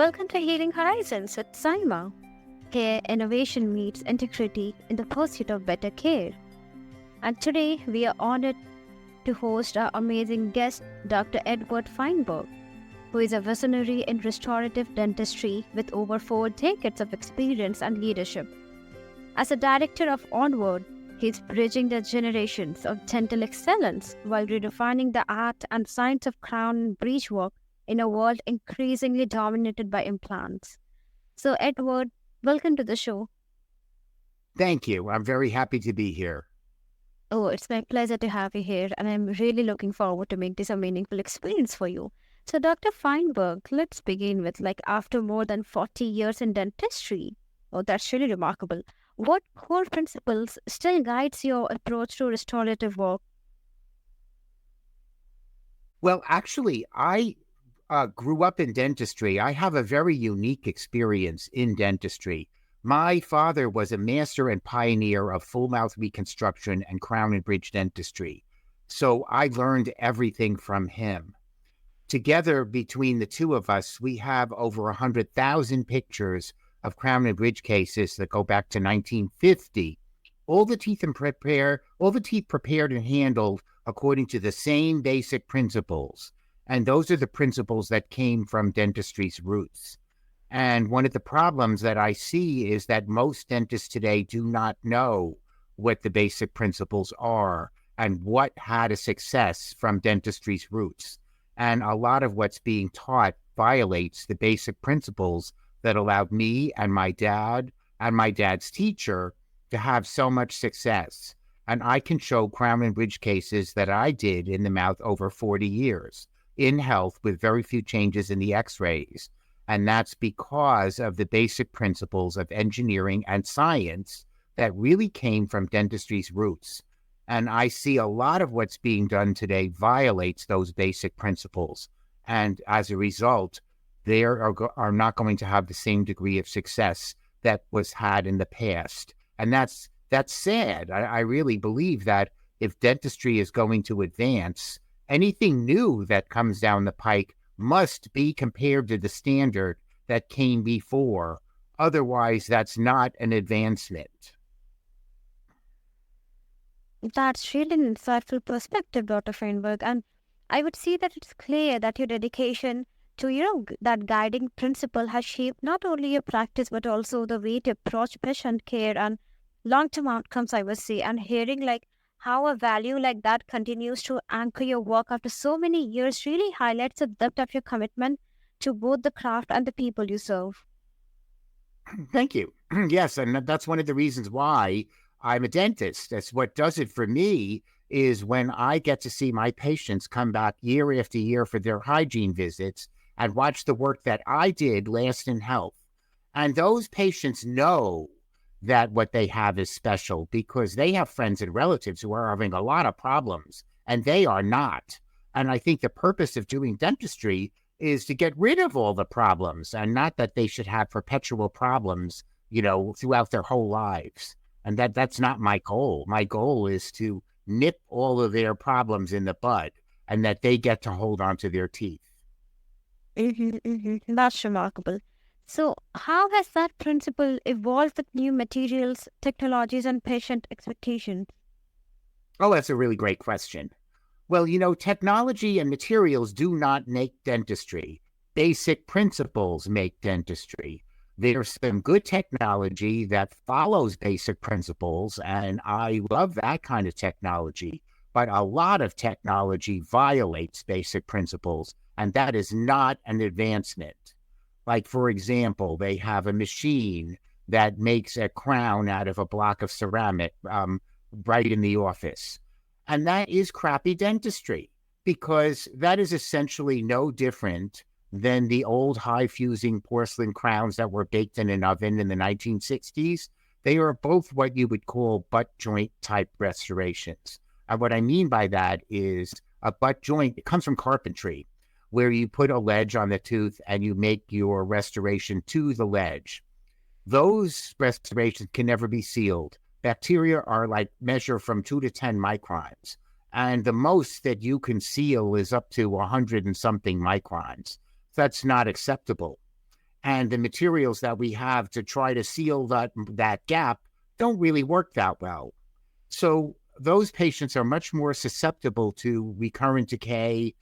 Welcome to Healing Horizons with Saima. Here, innovation meets integrity in the pursuit of better care. And today, we are honored to host our amazing guest, Dr. Edward Feinberg, who is a visionary in restorative dentistry with over 4 decades of experience and leadership. As a director of Onward, he is bridging the generations of dental excellence while redefining the art and science of crown and bridge work in a world increasingly dominated by implants. So, Edward, welcome to the show. Thank you. I'm very happy to be here. Oh, it's my pleasure to have you here, and I'm really looking forward to make this a meaningful experience for you. So, Dr. Feinberg, let's begin with after more than 40 years in dentistry. Oh, that's really remarkable. What core principles still guides your approach to restorative work? Well, actually, I grew up in dentistry. I have a very unique experience in dentistry. My father was a master and pioneer of full mouth reconstruction and crown and bridge dentistry. So I learned everything from him. Together, between the two of us, we have over 100,000 pictures of crown and bridge cases that go back to 1950. All the teeth prepared and handled according to the same basic principles. And those are the principles that came from dentistry's roots. And one of the problems that I see is that most dentists today do not know what the basic principles are and what had a success from dentistry's roots. And a lot of what's being taught violates the basic principles that allowed me and my dad and my dad's teacher to have so much success. And I can show crown and bridge cases that I did in the mouth over 40 years. In health with very few changes in the x-rays. And that's because of the basic principles of engineering and science that really came from dentistry's roots. And I see a lot of what's being done today violates those basic principles. And as a result, they are not going to have the same degree of success that was had in the past. And that's sad. I really believe that if dentistry is going to advance, anything new that comes down the pike must be compared to the standard that came before. Otherwise, that's not an advancement. That's really an insightful perspective, Dr. Feinberg. And I would see that it's clear that your dedication to, that guiding principle has shaped not only your practice, but also the way to approach patient care and long-term outcomes, I would say. And hearing how a value like that continues to anchor your work after so many years really highlights the depth of your commitment to both the craft and the people you serve. Thank you. Yes, and that's one of the reasons why I'm a dentist. That's what does it for me is when I get to see my patients come back year after year for their hygiene visits and watch the work that I did last in health. And those patients know that what they have is special because they have friends and relatives who are having a lot of problems and they are not. And I think the purpose of doing dentistry is to get rid of all the problems and not that they should have perpetual problems, throughout their whole lives. And that's not my goal. My goal is to nip all of their problems in the bud and that they get to hold on to their teeth. That's remarkable. So, how has that principle evolved with new materials, technologies, and patient expectations? Oh, that's a really great question. Well, technology and materials do not make dentistry. Basic principles make dentistry. There's some good technology that follows basic principles, and I love that kind of technology. But a lot of technology violates basic principles, and that is not an advancement. Like, for example, they have a machine that makes a crown out of a block of ceramic right in the office. And that is crappy dentistry because that is essentially no different than the old high-fusing porcelain crowns that were baked in an oven in the 1960s. They are both what you would call butt joint type restorations. And what I mean by that is a butt joint, it comes from carpentry, where you put a ledge on the tooth and you make your restoration to the ledge. Those restorations can never be sealed. Bacteria are measure from 2 to 10 microns. And the most that you can seal is up to 100 and something microns. That's not acceptable. and the materials that we have to try to seal that gap don't really work that well. So those patients are much more susceptible to recurrent decay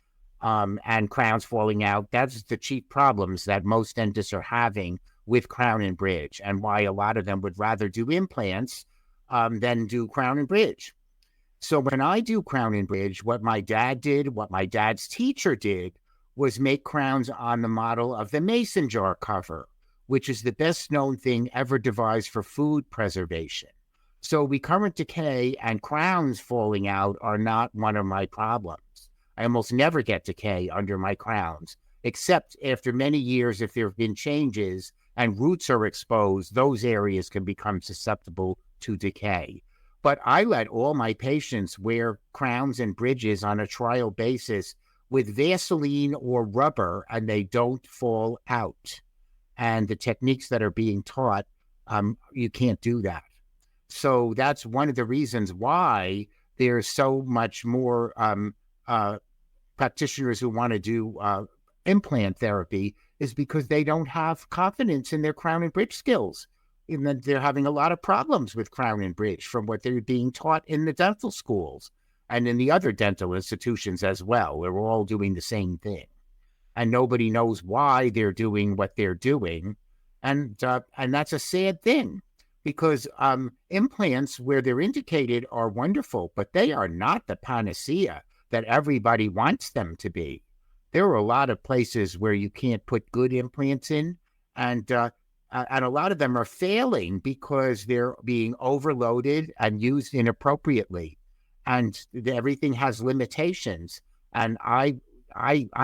and crowns falling out. That's the chief problems that most dentists are having with crown and bridge, and why a lot of them would rather do implants than do crown and bridge. So when I do crown and bridge, what my dad did, what my dad's teacher did, was make crowns on the model of the mason jar cover, which is the best known thing ever devised for food preservation. So recurrent decay and crowns falling out are not one of my problems. I almost never get decay under my crowns, except after many years, if there have been changes and roots are exposed, those areas can become susceptible to decay. But I let all my patients wear crowns and bridges on a trial basis with Vaseline or rubber, and they don't fall out. And the techniques that are being taught, you can't do that. So that's one of the reasons why there's so much more practitioners who want to do implant therapy, is because they don't have confidence in their crown and bridge skills. And then they're having a lot of problems with crown and bridge from what they're being taught in the dental schools and in the other dental institutions as well. We're all doing the same thing, and nobody knows why they're doing what they're doing. And that's a sad thing, because implants, where they're indicated, are wonderful, but they are not the panacea that everybody wants them to be. There are a lot of places where you can't put good implants in, and a lot of them are failing because they're being overloaded and used inappropriately, and everything has limitations. And I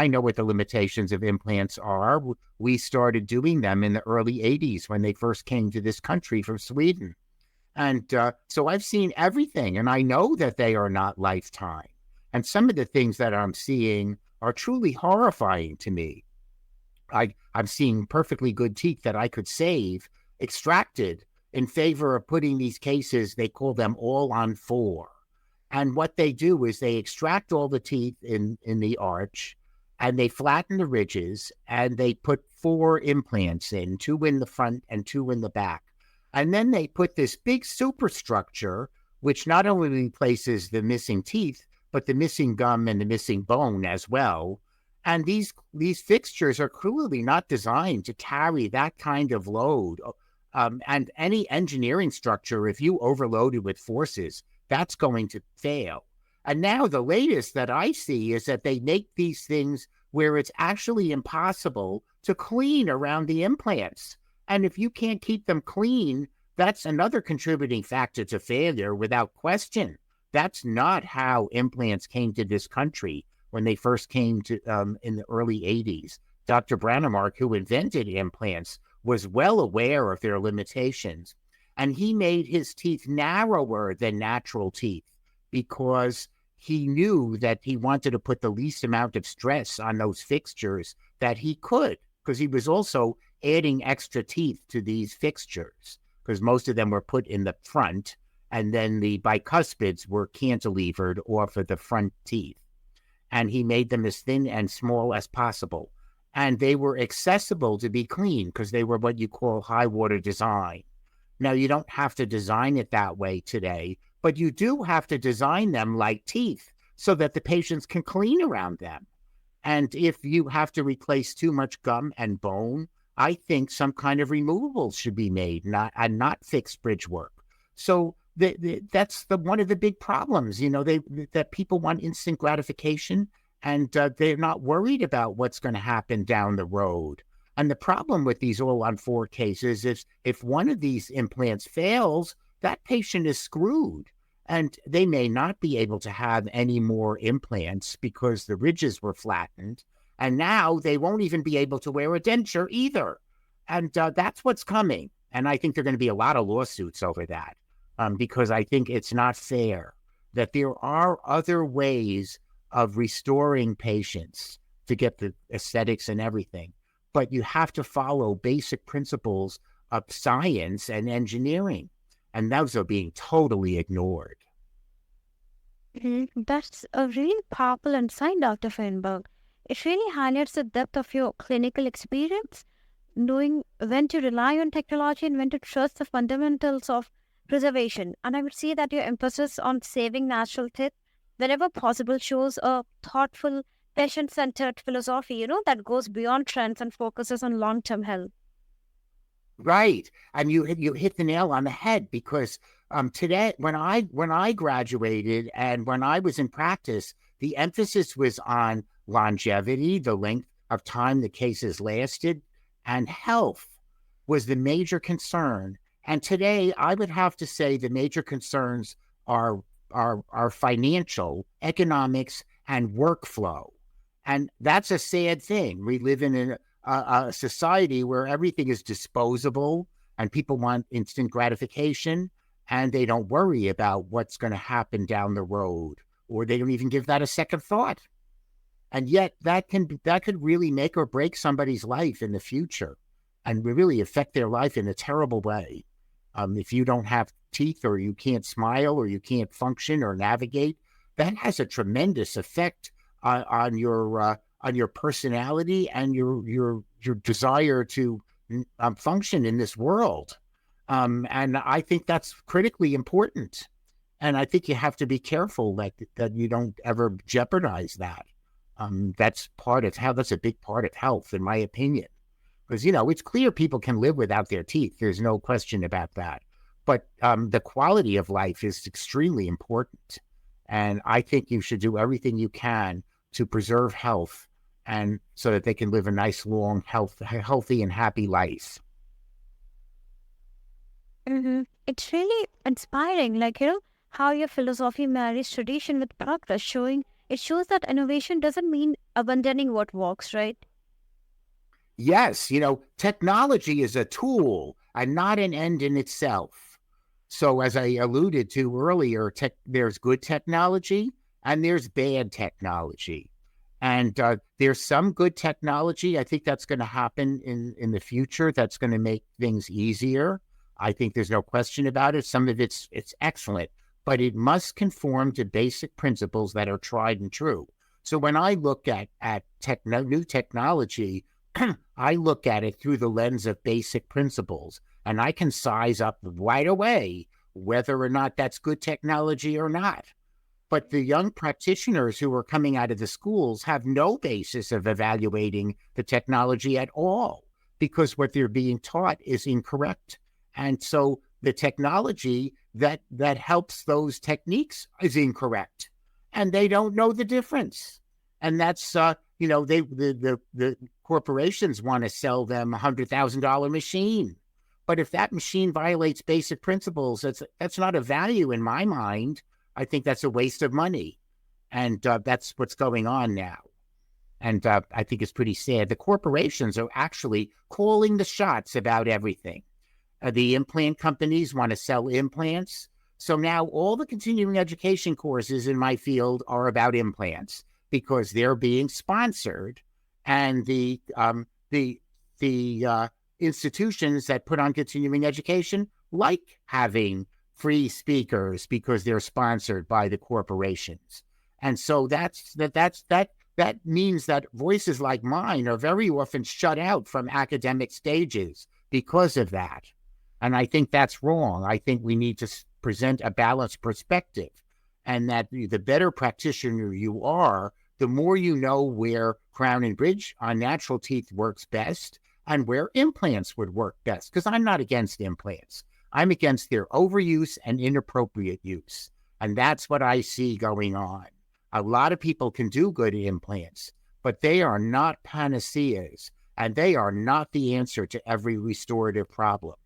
know what the limitations of implants are. We started doing them in the early 80s when they first came to this country from Sweden. And so I've seen everything, and I know that they are not lifetime. And some of the things that I'm seeing are truly horrifying to me. I'm seeing perfectly good teeth that I could save extracted in favor of putting these cases, they call them All-on-4. And what they do is they extract all the teeth in the arch, and they flatten the ridges, and they put 4 implants in, 2 in the front and 2 in the back. And then they put this big superstructure, which not only replaces the missing teeth, but the missing gum and the missing bone as well. And these fixtures are clearly not designed to carry that kind of load. And any engineering structure, if you overload it with forces, that's going to fail. And now the latest that I see is that they make these things where it's actually impossible to clean around the implants. And if you can't keep them clean, that's another contributing factor to failure without question. That's not how implants came to this country when they first came to in the early 80s. Dr. Brannemark, who invented implants, was well aware of their limitations. And he made his teeth narrower than natural teeth because he knew that he wanted to put the least amount of stress on those fixtures that he could, because he was also adding extra teeth to these fixtures, because most of them were put in the front, and then the bicuspids were cantilevered off of the front teeth. And he made them as thin and small as possible. And they were accessible to be clean because they were what you call high water design. Now, you don't have to design it that way today, but you do have to design them like teeth so that the patients can clean around them. And if you have to replace too much gum and bone, I think some kind of removables should be made, not fixed bridge work. So that's one of the big problems, that people want instant gratification, and they're not worried about what's going to happen down the road. And the problem with these All-on-4 cases is if one of these implants fails, that patient is screwed, and they may not be able to have any more implants because the ridges were flattened. And now they won't even be able to wear a denture either. And that's what's coming. And I think there are going to be a lot of lawsuits over that. Because I think it's not fair that there are other ways of restoring patients to get the aesthetics and everything. But you have to follow basic principles of science and engineering. And those are being totally ignored. That's a really powerful insight, Dr. Feinberg. It really highlights the depth of your clinical experience. knowing when to rely on technology and when to trust the fundamentals of preservation. And I would say that your emphasis on saving natural teeth whenever possible shows a thoughtful, patient centered philosophy, that goes beyond trends and focuses on long term health. Right, and you hit the nail on the head because today when I graduated and when I was in practice, the emphasis was on longevity, the length of time the cases lasted, and health was the major concern. And today, I would have to say the major concerns are are financial, economics, and workflow. And that's a sad thing. We live in a society where everything is disposable and people want instant gratification and they don't worry about what's going to happen down the road, or they don't even give that a second thought. And yet that could really make or break somebody's life in the future and really affect their life in a terrible way. If you don't have teeth, or you can't smile, or you can't function or navigate, that has a tremendous effect on your personality and your desire to function in this world. And I think that's critically important. And I think you have to be careful that you don't ever jeopardize that. That's a big part of health, in my opinion. Because, it's clear people can live without their teeth. There's no question about that. But the quality of life is extremely important. And I think you should do everything you can to preserve health, and so that they can live a nice, long, healthy and happy life. It's really inspiring, how your philosophy marries tradition with progress, it shows that innovation doesn't mean abandoning what works, right? Yes, technology is a tool and not an end in itself. So as I alluded to earlier, there's good technology and there's bad technology. And there's some good technology. I think that's going to happen in the future. That's going to make things easier. I think there's no question about it. Some of it's excellent, but it must conform to basic principles that are tried and true. So when I look at new technology, I look at it through the lens of basic principles, and I can size up right away whether or not that's good technology or not. But the young practitioners who are coming out of the schools have no basis of evaluating the technology at all, because what they're being taught is incorrect. And so the technology that helps those techniques is incorrect, and they don't know the difference. And that's the corporations want to sell them $100,000 machine, but if that machine violates basic principles, that's not a value in my mind. I think that's a waste of money, and that's what's going on now. And I think it's pretty sad. The corporations are actually calling the shots about everything. The implant companies want to sell implants. So now all the continuing education courses in my field are about implants because they're being sponsored. And the institutions that put on continuing education like having free speakers because they're sponsored by the corporations. And so that means that voices like mine are very often shut out from academic stages because of that. And I think that's wrong. I think we need to present a balanced perspective, and that the better practitioner you are, the more you know where crown and bridge on natural teeth works best and where implants would work best. Because I'm not against implants. I'm against their overuse and inappropriate use. And that's what I see going on. A lot of people can do good implants, but they are not panaceas, and they are not the answer to every restorative problem.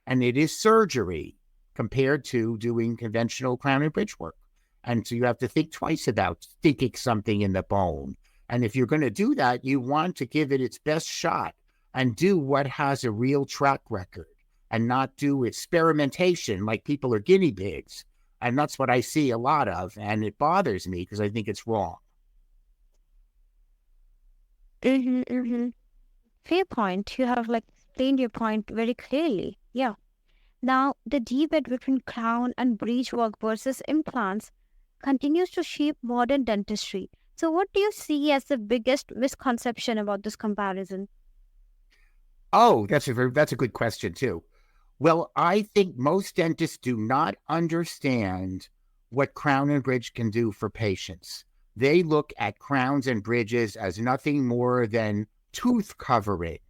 And it is surgery compared to doing conventional crown and bridge work. And so you have to think twice about sticking something in the bone. And if you're going to do that, you want to give it its best shot and do what has a real track record, and not do experimentation like people are guinea pigs. And that's what I see a lot of. And it bothers me because I think it's wrong. Fair point. You have explained your point very clearly. Yeah. Now, the debate between crown and bridge work versus implants continues to shape modern dentistry. So, what do you see as the biggest misconception about this comparison? Oh, that's a good question too. Well, I think most dentists do not understand what crown and bridge can do for patients. They look at crowns and bridges as nothing more than tooth coverings.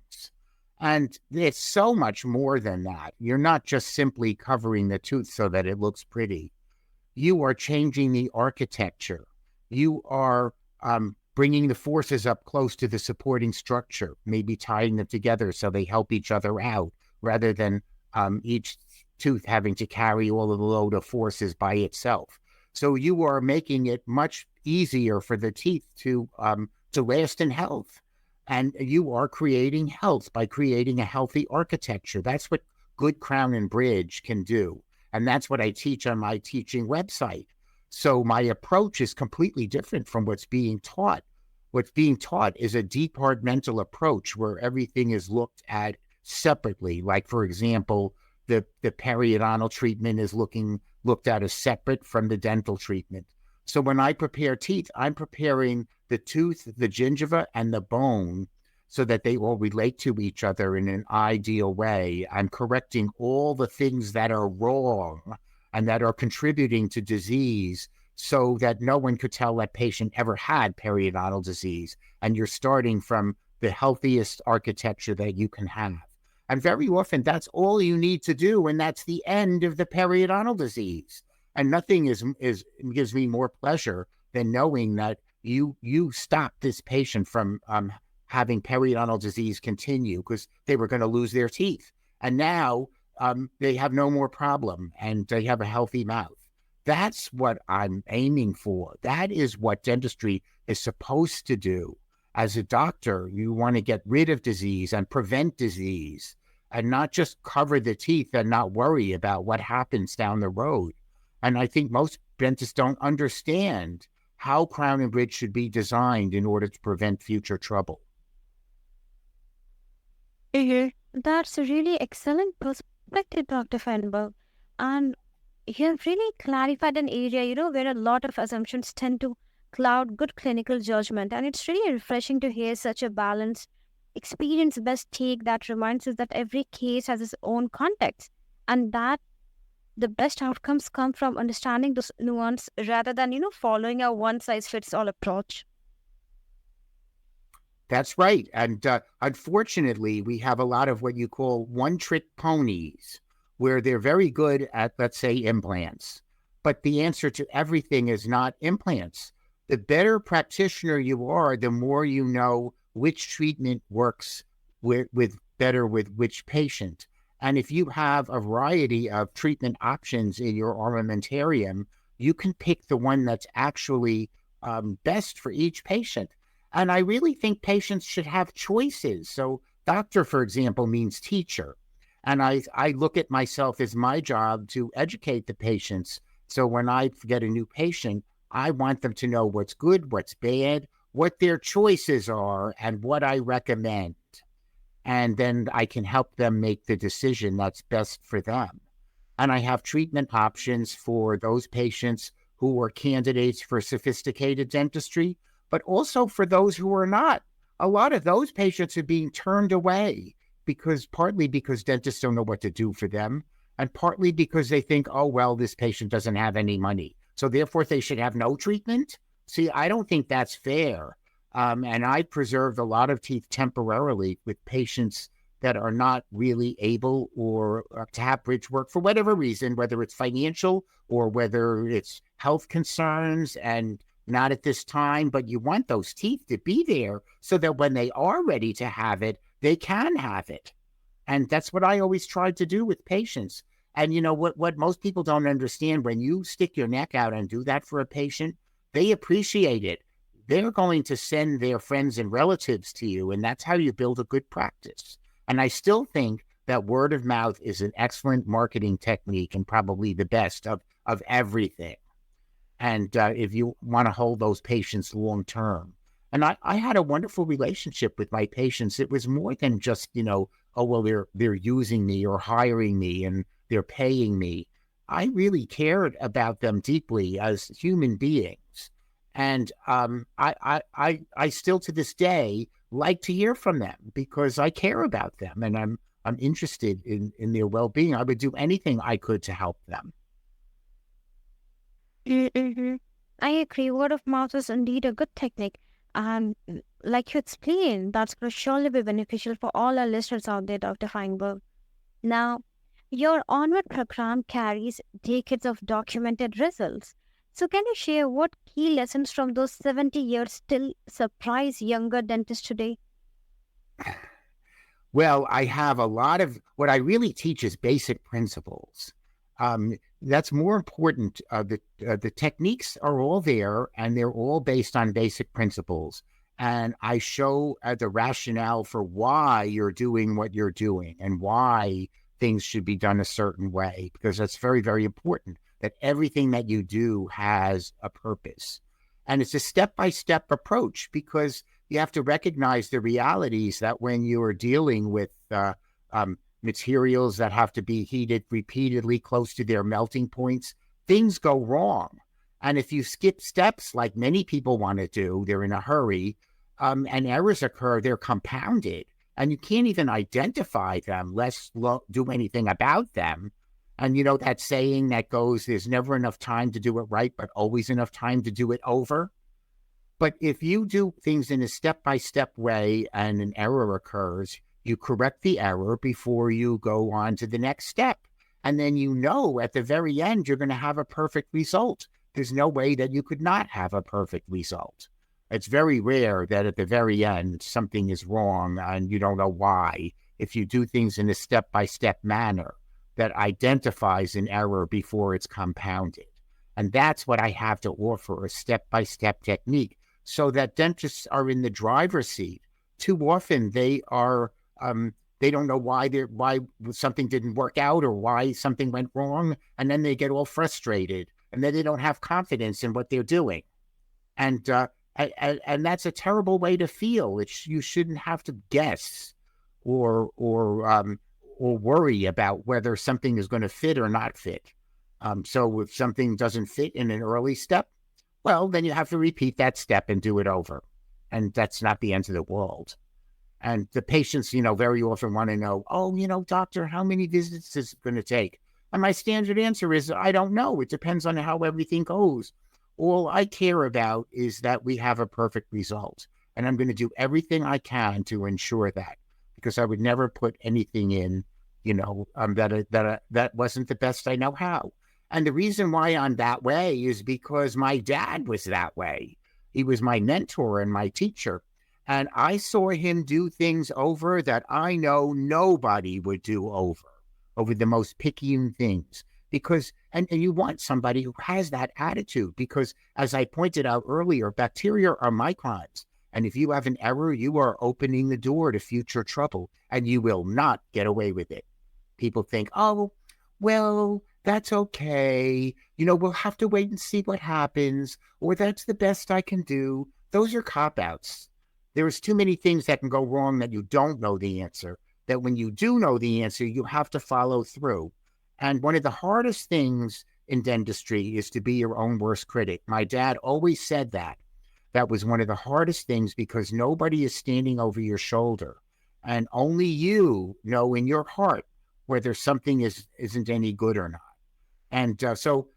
And it's so much more than that. You're not just simply covering the tooth so that it looks pretty. You are changing the architecture. You are bringing the forces up close to the supporting structure, maybe tying them together so they help each other out rather than each tooth having to carry all of the load of forces by itself. So you are making it much easier for the teeth to last in health. And you are creating health by creating a healthy architecture. That's what good crown and bridge can do. And that's what I teach on my teaching website. So my approach is completely different from what's being taught. What's being taught is a departmental approach where everything is looked at separately. Like, for example, the periodontal treatment is looked at as separate from the dental treatment. So when I prepare teeth, I'm preparing the tooth, the gingiva, and the bone so that they all relate to each other in an ideal way. I'm correcting all the things that are wrong and that are contributing to disease so that no one could tell that patient ever had periodontal disease. And you're starting from the healthiest architecture that you can have. And very often that's all you need to do, and that's the end of the periodontal disease. And nothing gives me more pleasure than knowing that you stopped this patient from having periodontal disease continue because they were going to lose their teeth. And now they have no more problem and they have a healthy mouth. That's what I'm aiming for. That is what dentistry is supposed to do. As a doctor, you want to get rid of disease and prevent disease and not just cover the teeth and not worry about what happens down the road. And I think most dentists don't understand how crown and bridge should be designed in order to prevent future trouble. That's a really excellent perspective, Dr. Feinberg. And you have really clarified an area, where a lot of assumptions tend to cloud good clinical judgment. And it's really refreshing to hear such a balanced, experience-based take that reminds us that every case has its own context and that the best outcomes come from understanding this nuance rather than, following a one-size-fits-all approach. That's right. And unfortunately, we have a lot of what you call one-trick ponies, where they're very good at, let's say, implants. But the answer to everything is not implants. The better practitioner you are, the more you know which treatment works with better with which patient. And if you have a variety of treatment options in your armamentarium, you can pick the one that's actually best for each patient. And I really think patients should have choices. So doctor, for example, means teacher. And I look at myself as my job to educate the patients. So when I get a new patient, I want them to know what's good, what's bad, what their choices are, and what I recommend. And then I can help them make the decision that's best for them. And I have treatment options for those patients who are candidates for sophisticated dentistry, but also for those who are not. A lot of those patients are being turned away partly because dentists don't know what to do for them, and partly because they think, oh, well, this patient doesn't have any money, so therefore they should have no treatment. See, I don't think that's fair. And I preserved a lot of teeth temporarily with patients that are not really able or to have bridge work for whatever reason, whether it's financial or whether it's health concerns and not at this time. But you want those teeth to be there so that when they are ready to have it, they can have it. And that's what I always tried to do with patients. And what most people don't understand, when you stick your neck out and do that for a patient, they appreciate it. They're going to send their friends and relatives to you, and that's how you build a good practice. And I still think that word of mouth is an excellent marketing technique and probably the best of everything. And if you want to hold those patients long term. And I had a wonderful relationship with my patients. It was more than just, oh, well, they're using me or hiring me and they're paying me. I really cared about them deeply as human beings. And I still to this day like to hear from them because I care about them and I'm interested in their well-being. I would do anything I could to help them. Mm-hmm. I agree. Word of mouth is indeed a good technique. And like you explained, that's going to surely be beneficial for all our listeners out there, Dr. Feinberg. Now, your Onward program carries decades of documented results. So, can you share what key lessons from those 70 years still surprise younger dentists today? Well, I have a lot of what I really teach is basic principles. That's more important. The techniques are all there, and they're all based on basic principles. And I show the rationale for why you're doing what you're doing and why things should be done a certain way, because that's very, very important. That everything that you do has a purpose, and it's a step-by-step approach because you have to recognize the realities that when you are dealing with materials that have to be heated repeatedly close to their melting points, things go wrong. And if you skip steps like many people want to do, they're in a hurry, and errors occur, they're compounded, and you can't even identify them, less do anything about them. And you know that saying that goes, there's never enough time to do it right, but always enough time to do it over. But if you do things in a step-by-step way and an error occurs, you correct the error before you go on to the next step. And then you know at the very end, you're going to have a perfect result. There's no way that you could not have a perfect result. It's very rare that at the very end, something is wrong and you don't know why. If you do things in a step-by-step manner that identifies an error before it's compounded. And that's what I have to offer, a step-by-step technique, so that dentists are in the driver's seat. Too often they are, they don't know why something didn't work out or why something went wrong, and then they get all frustrated, and then they don't have confidence in what they're doing, and that's a terrible way to feel. You shouldn't have to guess or worry about whether something is going to fit or not fit. So if something doesn't fit in an early step, well, then you have to repeat that step and do it over. And that's not the end of the world. And the patients, very often want to know, doctor, how many visits is it going to take? And my standard answer is, I don't know. It depends on how everything goes. All I care about is that we have a perfect result. And I'm going to do everything I can to ensure that, because I would never put anything in, that wasn't the best I know how. And the reason why I'm that way is because my dad was that way. He was my mentor and my teacher. And I saw him do things over that I know nobody would do over the most picayune things. Because, and you want somebody who has that attitude, because as I pointed out earlier, bacteria are microns. And if you have an error, you are opening the door to future trouble, and you will not get away with it. People think, oh, well, that's okay. We'll have to wait and see what happens, or that's the best I can do. Those are cop-outs. There's too many things that can go wrong that you don't know the answer, that when you do know the answer, you have to follow through. And one of the hardest things in dentistry is to be your own worst critic. My dad always said that. That was one of the hardest things, because nobody is standing over your shoulder. And only you know in your heart whether something isn't any good or not. And so,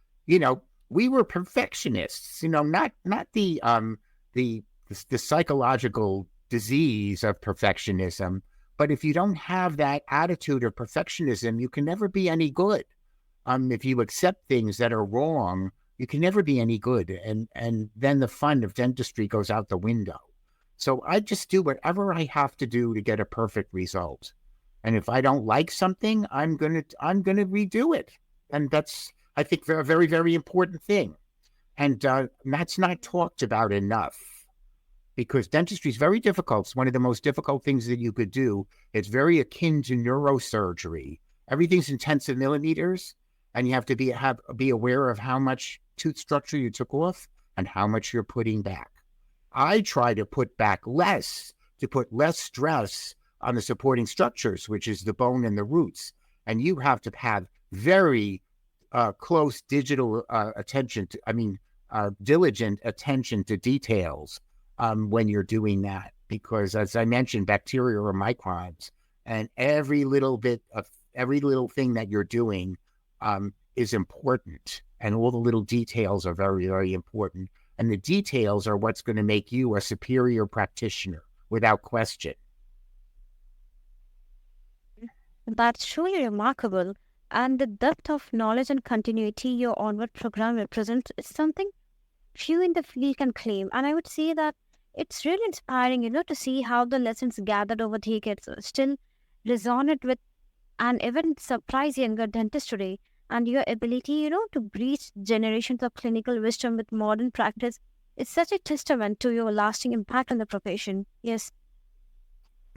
we were perfectionists, not the psychological disease of perfectionism. But if you don't have that attitude of perfectionism, you can never be any good. If you accept things that are wrong, you can never be any good. And then the fun of dentistry goes out the window. So I just do whatever I have to do to get a perfect result. And if I don't like something, I'm gonna redo it. And that's, I think, a very, very important thing. And that's not talked about enough, because dentistry is very difficult. It's one of the most difficult things that you could do. It's very akin to neurosurgery. Everything's in tenths of millimeters, and you have to be aware of how much tooth structure you took off and how much you're putting back. I try to put back less, to put less stress on the supporting structures, which is the bone and the roots. And you have to have very close digital attention to, diligent attention to details when you're doing that, because as I mentioned, bacteria are microns, and every little thing that you're doing is important, and all the little details are very, very important. And the details are what's going to make you a superior practitioner without question. That's truly remarkable. And the depth of knowledge and continuity your Onward program represents is something few in the field can claim. And I would say that it's really inspiring, to see how the lessons gathered over decades still resonate with and even surprise younger dentists today. And your ability, to bridge generations of clinical wisdom with modern practice is such a testament to your lasting impact on the profession. Yes.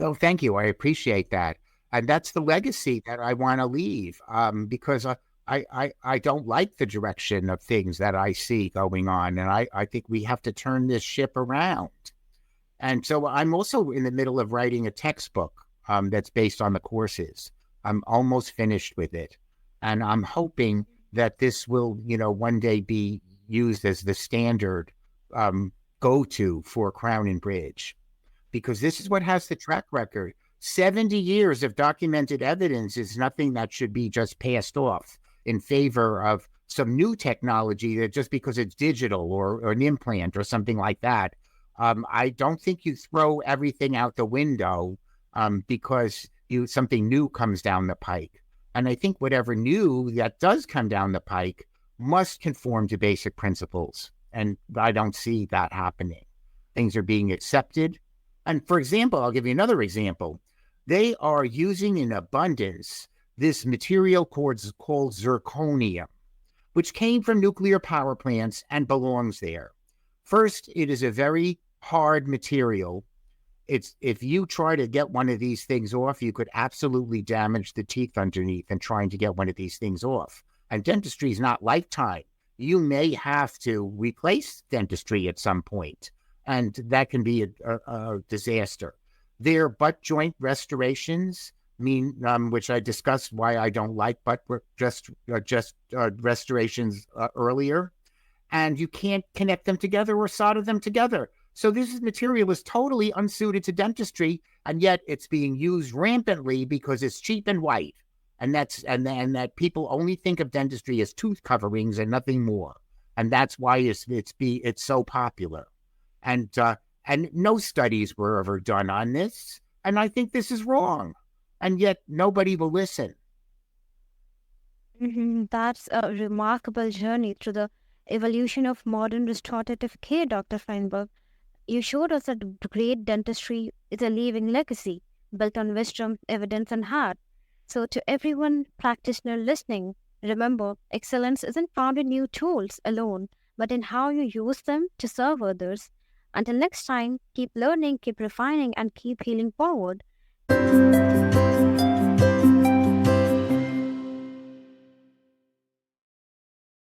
Oh, thank you. I appreciate that. And that's the legacy that I want to leave, because I don't like the direction of things that I see going on. And I think we have to turn this ship around. And so I'm also in the middle of writing a textbook that's based on the courses. I'm almost finished with it. And I'm hoping that this will, one day be used as the standard go-to for Crown and Bridge, because this is what has the track record. 70 years of documented evidence is nothing that should be just passed off in favor of some new technology that just because it's digital or an implant or something like that. I don't think you throw everything out the window because something new comes down the pike. And I think whatever new that does come down the pike must conform to basic principles. And I don't see that happening. Things are being accepted. And for example, I'll give you another example. They are using in abundance this material called zirconium, which came from nuclear power plants and belongs there. First, it is a very hard material. If you try to get one of these things off, you could absolutely damage the teeth underneath and trying to get one of these things off. And dentistry is not lifetime. You may have to replace dentistry at some point, and that can be a disaster. Their butt joint restorations which I discussed why I don't like butt restorations earlier, and you can't connect them together or solder them together. So this material is totally unsuited to dentistry, and yet it's being used rampantly because it's cheap and white, and that people only think of dentistry as tooth coverings and nothing more, and that's why it's so popular, and no studies were ever done on this, and I think this is wrong, and yet nobody will listen. That's a remarkable journey through the evolution of modern restorative care, Dr. Feinberg. You showed us that great dentistry is a living legacy built on wisdom, evidence, and heart. So, to everyone practitioner listening, remember excellence isn't found in new tools alone, but in how you use them to serve others. Until next time, keep learning, keep refining, and keep healing forward.